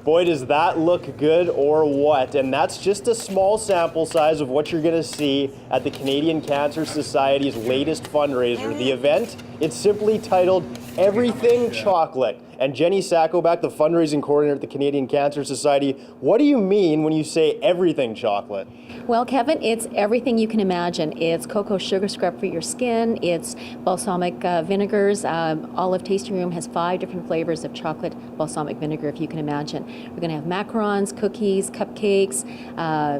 Boy, does that look good or what? And that's just a small sample size of what you're going to see at the Canadian Cancer Society's latest fundraiser. The event, it's simply titled Everything Chocolate. And Jenny Sakovac, the fundraising coordinator at the Canadian Cancer Society, what do you mean when you say everything chocolate? Well, Kevin, it's everything you can imagine. It's cocoa sugar scrub for your skin. It's balsamic vinegars. Olive Tasting Room has 5 different flavors of chocolate balsamic vinegar, if you can imagine. We're going to have macarons, cookies, cupcakes,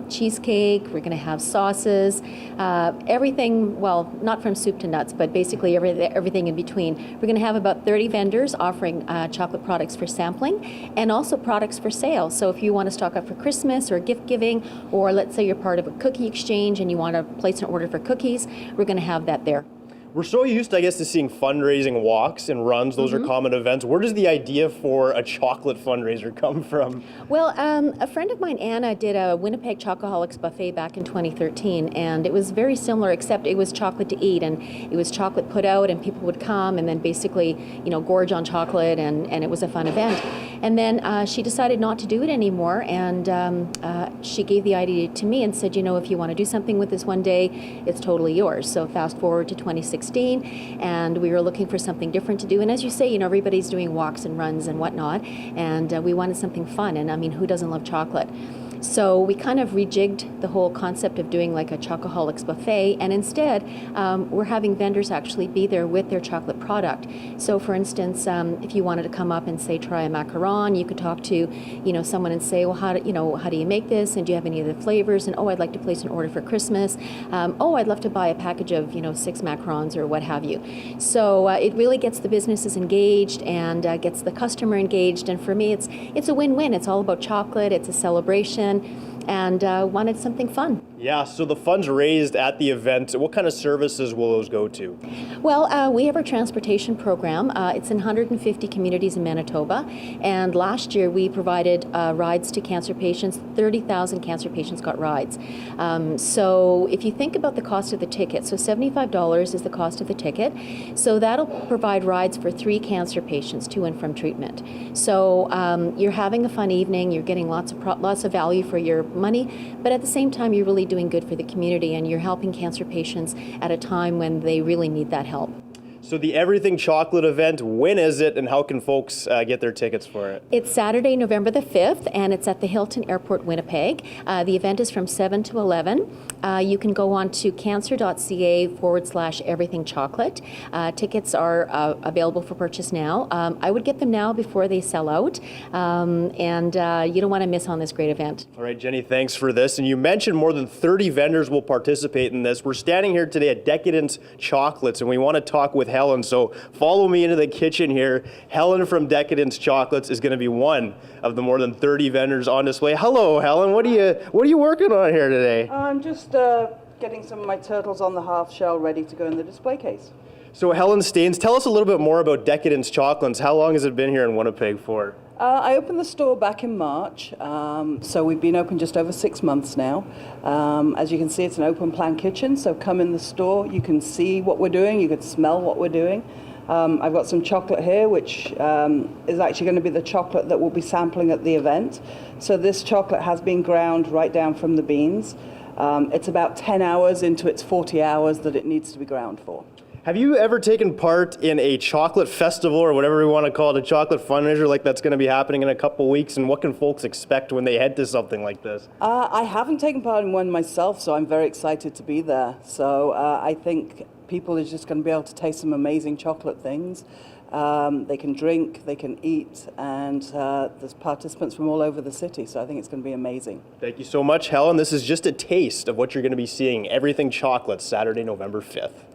cheesecake. We're going to have sauces, everything, well, not from soup to nuts, but basically everything in between. We're going to have about 30 vendors offering chocolate products for sampling and also products for sale. So if you want to stock up for Christmas or gift giving, or let's say you're part of a cookie exchange and you want to place an order for cookies, we're going to have that there. We're so used, I guess, to seeing fundraising walks and runs. Those are common events. Where does the idea for a chocolate fundraiser come from? Well, a friend of mine, Anna, did a Winnipeg Chocoholics buffet back in 2013, and it was very similar, except it was chocolate to eat, and it was chocolate put out, and people would come and then basically, gorge on chocolate, and it was a fun event. And then she decided not to do it anymore, and she gave the idea to me and said, if you want to do something with this one day, it's totally yours. So fast forward to 2016, and we were looking for something different to do. And as you say, everybody's doing walks and runs and whatnot, and we wanted something fun. And I mean, who doesn't love chocolate? So we kind of rejigged the whole concept of doing like a Chocoholics buffet, and instead we're having vendors actually be there with their chocolate product. So for instance, if you wanted to come up and say try a macaron, you could talk to someone and say, well, how do you make this, and do you have any of the flavors, and I'd like to place an order for Christmas. I'd love to buy a package of 6 macarons or what have you. So it really gets the businesses engaged and gets the customer engaged, and for me it's a win-win. It's all about chocolate, it's a celebration, and wanted something fun. Yeah, so the funds raised at the event, what kind of services will those go to? Well, we have our transportation program. It's in 150 communities in Manitoba, and last year we provided rides to cancer patients. 30,000 cancer patients got rides. So if you think about the cost of the ticket, so $75 is the cost of the ticket, so that'll provide rides for 3 cancer patients to and from treatment. So you're having a fun evening, you're getting lots of value for your money, but at the same time you're really doing good for the community, and you're helping cancer patients at a time when they really need that help. So the Everything Chocolate event, when is it, and how can folks get their tickets for it? It's Saturday, November the 5th, and it's at the Hilton Airport, Winnipeg. The event is from 7 to 11. You can go on to cancer.ca/everything chocolate. Tickets are available for purchase now. I would get them now before they sell out, and you don't want to miss on this great event. All right, Jenny, thanks for this. And you mentioned more than 30 vendors will participate in this. We're standing here today at Decadence Chocolates, and we want to talk with Helen. So follow me into the kitchen here. Helen from Decadence Chocolates is going to be one of the more than 30 vendors on display. Hello, Helen. What are you working on here today? I'm just getting some of my turtles on the half shell ready to go in the display case. So Helen Staines, tell us a little bit more about Decadence Chocolates. How long has it been here in Winnipeg for? I opened the store back in March, so we've been open just over 6 months now. As you can see, it's an open plan kitchen, so come in the store, you can see what we're doing, you can smell what we're doing. I've got some chocolate here, which is actually going to be the chocolate that we'll be sampling at the event. So this chocolate has been ground right down from the beans. It's about 10 hours into its 40 hours that it needs to be ground for. Have you ever taken part in a chocolate festival, or whatever we want to call it, a chocolate fundraiser like that's going to be happening in a couple weeks? And what can folks expect when they head to something like this? I haven't taken part in one myself, so I'm very excited to be there. So I think people are just going to be able to taste some amazing chocolate things. They can drink, they can eat, and there's participants from all over the city, so I think it's going to be amazing. Thank you so much, Helen. This is just a taste of what you're going to be seeing. Everything Chocolate, Saturday, November 5th.